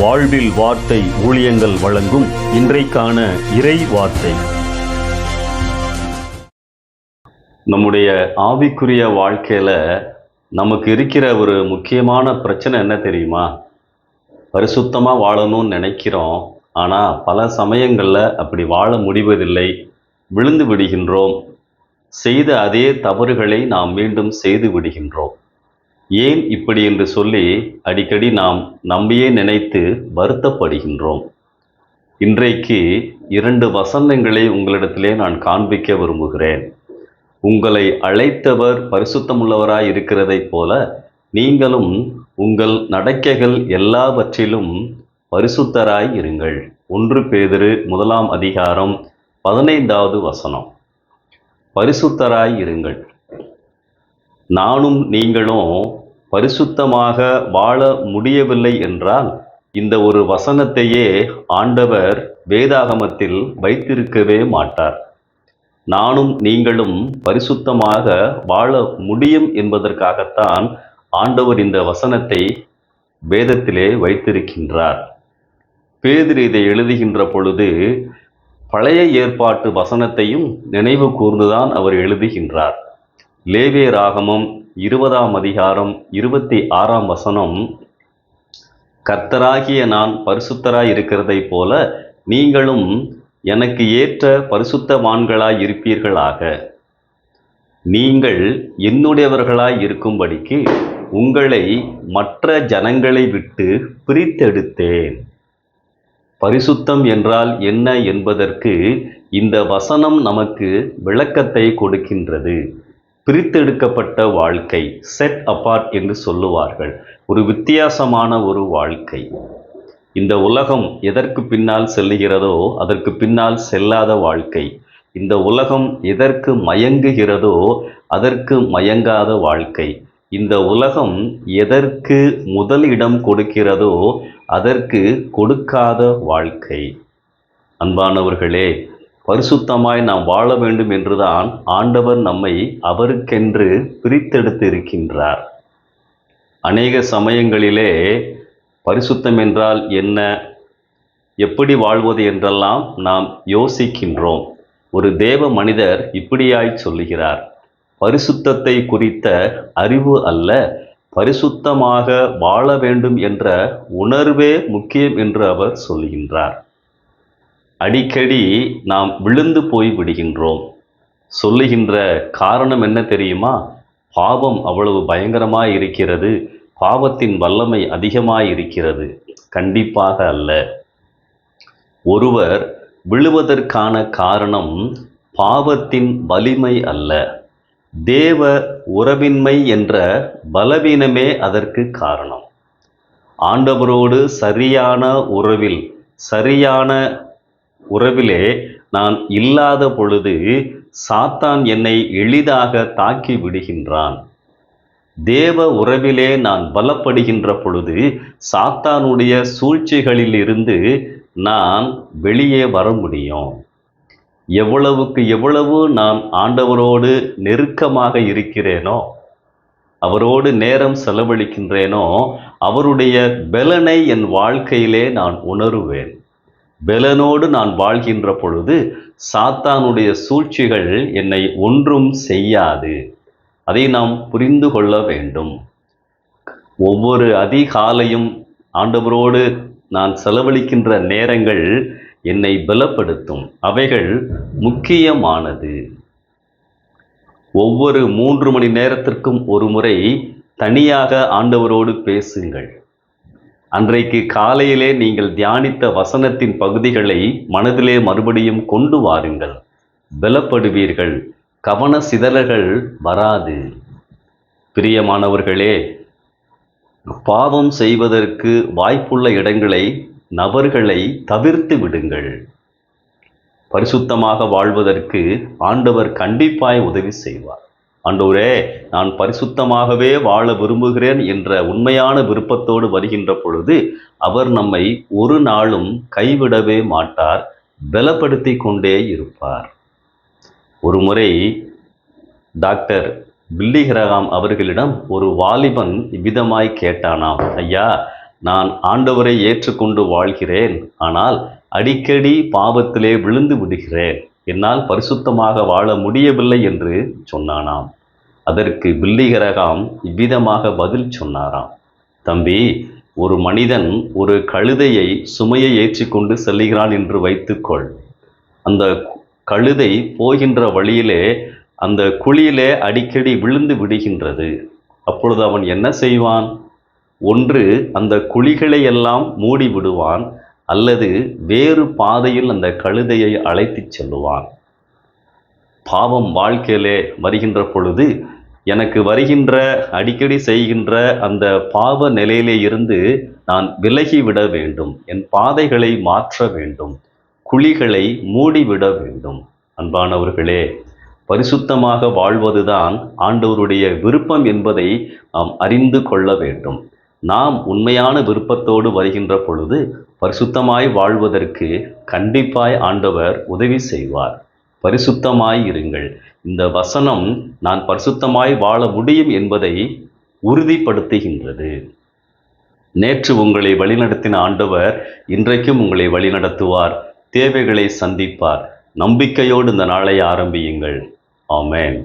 வாழ்வில் வார்த்தை ஊழியங்கள் வழங்கும் இன்றைக்கான இறை வார்த்தை. நம்முடைய ஆவிக்குரிய வாழ்க்கையில நமக்கு இருக்கிற ஒரு முக்கியமான பிரச்சனை என்ன தெரியுமா? பரிசுத்தமா வாழணும்னு நினைக்கிறோம். ஆனா பல சமயங்கள்ல அப்படி வாழ முடிவதில்லை. விழுந்து விடுகின்றோம். செய்த அதே தவறுகளை நாம் மீண்டும் செய்து விடுகின்றோம். ஏன் இப்படி என்று சொல்லி அடிக்கடி நாம் நம்பியே நினைத்து வருத்தப்படுகின்றோம். இன்றைக்கு 2 வசனங்களை உங்களிடத்திலே நான் காண்பிக்க விரும்புகிறேன். உங்களை அழைத்தவர் பரிசுத்தமுள்ளவராய் இருக்கிறதைப் போல நீங்களும் உங்கள் நடக்கைகள் எல்லாவற்றிலும் பரிசுத்தராய் இருங்கள். 1 பேதுரு 1 அதிகாரம் 15வது வசனம். பரிசுத்தராய் இருங்கள். நானும் நீங்களும் பரிசுத்தமாக வாழ முடியவில்லை என்றால் இந்த ஒரு வசனத்தையே ஆண்டவர் வேதாகமத்தில் வைத்திருக்கவே மாட்டார். நானும் நீங்களும் பரிசுத்தமாக வாழ முடியும் என்பதற்காகத்தான் ஆண்டவர் இந்த வசனத்தை வேதத்திலே வைத்திருக்கின்றார். பேதுரு இதை எழுதுகின்ற பொழுது பழைய ஏற்பாட்டு வசனத்தையும் நினைவு கூர்ந்துதான் அவர் எழுதுகின்றார். லேவியராகமம் 20 அதிகாரம் 26 வசனம், கர்த்தராகிய நான் பரிசுத்தராய் இருக்கிறதைப் போல நீங்களும் எனக்கு ஏற்ற பரிசுத்தவான்களாய் இருப்பீர்களாக. நீங்கள் என்னுடையவர்களாய் இருக்கும்படிக்கு உங்களை மற்ற ஜனங்களை விட்டு பிரித்தெடுத்தேன். பரிசுத்தம் என்றால் என்ன என்பதற்கு இந்த வசனம் நமக்கு விளக்கத்தை கொடுக்கின்றது. பிரித்தெடுக்கப்பட்ட வாழ்க்கை, செட் அபார்ட் என்று சொல்லுவார்கள். ஒரு வித்தியாசமான ஒரு வாழ்க்கை. இந்த உலகம் எதற்கு பின்னால் செல்லுகிறதோ அதற்கு பின்னால் செல்லாத வாழ்க்கை. இந்த உலகம் எதற்கு மயங்குகிறதோ அதற்கு மயங்காத வாழ்க்கை. இந்த உலகம் எதற்கு முதலிடம் கொடுக்கிறதோ அதற்கு கொடுக்காத வாழ்க்கை. அன்பானவர்களே, பரிசுத்தமாய் நாம் வாழ வேண்டும் என்றுதான் ஆண்டவர் நம்மை அவருக்கென்று பிரித்தெடுத்து இருக்கின்றார். அநேக சமயங்களிலே பரிசுத்தம் என்றால் என்ன, எப்படி வாழ்வது என்றெல்லாம் நாம் யோசிக்கின்றோம். ஒரு தேவ மனிதர் இப்படியாய் சொல்லுகிறார், பரிசுத்தத்தை குறித்த அறிவு அல்ல, பரிசுத்தமாக வாழ வேண்டும் என்ற உணர்வே முக்கியம் என்று அவர் சொல்லுகின்றார். அடிக்கடி நாம் விழுந்து போய் விடுகின்றோம். சொல்லுகின்ற காரணம் என்ன தெரியுமா? பாவம் அவ்வளவு பயங்கரமாய் இருக்கிறது, பாவத்தின் வல்லமை அதிகமாய் இருக்கிறது. கண்டிப்பாக அல்ல. ஒருவர் விழுவதற்கான காரணம் பாவத்தின் வலிமை அல்ல, தேவ உறவின்மை என்ற பலவீனமே அதற்கு காரணம். ஆண்டவரோடு சரியான உறவிலே நான் இல்லாத பொழுது சாத்தான் என்னை எளிதாக தாக்கி விடுகின்றான். தேவ உறவிலே நான் பலப்படுகின்ற பொழுது சாத்தானுடைய சூழ்ச்சிகளில் இருந்து நான் வெளியே வர முடியும். எவ்வளவுக்கு எவ்வளவு நான் ஆண்டவரோடு நெருக்கமாக இருக்கிறேனோ, அவரோடு நேரம் செலவழிக்கின்றேனோ, அவருடைய பலனை என் வாழ்க்கையிலே நான் உணருவேன். பலனோடு நான் வாழ்கின்ற பொழுது சாத்தானுடைய சூழ்ச்சிகள் என்னை ஒன்றும் செய்யாது. அதை நாம் புரிந்து கொள்ள வேண்டும். ஒவ்வொரு அதிகாலையும் ஆண்டவரோடு நான் செலவழிக்கின்ற நேரங்கள் என்னை பலப்படுத்தும். அவைகள் முக்கியமானது. ஒவ்வொரு 3 மணி நேரத்திற்கும் ஒரு முறை தனியாக ஆண்டவரோடு பேசுங்கள். அன்றைக்கு காலையிலே நீங்கள் தியானித்த வசனத்தின் பகுதிகளை மனதிலே மறுபடியும் கொண்டு வாருங்கள். பலப்படுவீர்கள். கவன சிதறல்கள் வராது. பிரியமானவர்களே, பாவம் செய்வதற்கு வாய்ப்புள்ள இடங்களை, நபர்களை தவிர்த்து விடுங்கள். பரிசுத்தமாக வாழ்வதற்கு ஆண்டவர் கண்டிப்பாய் உதவி செய்வார். ஆண்டவரே, நான் பரிசுத்தமாகவே வாழ விரும்புகிறேன் என்ற உண்மையான விருப்பத்தோடு வருகின்ற பொழுது அவர் நம்மை ஒரு நாளும் கைவிடவே மாட்டார், பலப்படுத்தி கொண்டே இருப்பார். ஒரு முறை டாக்டர் பில்லி கிரகாம் அவர்களிடம் ஒரு வாலிபன் இவ்விதமாய் கேட்டானாம், ஐயா, நான் ஆண்டவரை ஏற்றுக்கொண்டு வாழ்கிறேன், ஆனால் அடிக்கடி பாவத்திலே விழுந்து விடுகிறேன், என்னால் பரிசுத்தமாக வாழ முடியவில்லை என்று சொன்னானாம். அதற்கு பில்லிகரகாம் இவ்விதமாக பதில் சொன்னாராம். தம்பி, ஒரு மனிதன் ஒரு கழுதையை சுமையை ஏற்றிக்கொண்டு செல்லுகிறான் என்று வைத்துக்கொள். அந்த கழுதை போகின்ற வழியிலே அந்த குழியிலே அடிக்கடி விழுந்து விடுகின்றது. அப்பொழுது அவன் என்ன செய்வான்? ஒன்று அந்த குழிகளை எல்லாம் மூடி விடுவான், அல்லது வேறு பாதையில் அந்த கழுதையை அழைத்துச் செல்லுவான். பாவம் வாழ்க்கையிலே வருகின்ற பொழுது எனக்கு வருகின்ற அடிக்கடி செய்கின்ற அந்த பாவ நிலையிலே இருந்து நான் விலகிவிட வேண்டும், என் பாதைகளை மாற்ற வேண்டும், குழிகளை மூடிவிட வேண்டும். அன்பானவர்களே, பரிசுத்தமாக வாழ்வதுதான் ஆண்டவருடைய விருப்பம் என்பதை நாம் அறிந்து கொள்ள வேண்டும். நாம் உண்மையான விருப்பத்தோடு வருகின்ற பொழுது பரிசுத்தமாய் வாழ்வதற்கு கண்டிப்பாய் ஆண்டவர் உதவி செய்வார். பரிசுத்தமாய் இருங்கள். இந்த வசனம் நான் பரிசுத்தமாய் வாழ முடியும் என்பதை உறுதிப்படுத்துகின்றது. நேற்று உங்களை வழிநடத்தின ஆண்டவர் இன்றைக்கும் உங்களை வழிநடத்துவார், தேவைகளை சந்திப்பார். நம்பிக்கையோடு இந்த நாளை ஆரம்பியுங்கள். ஆமென்.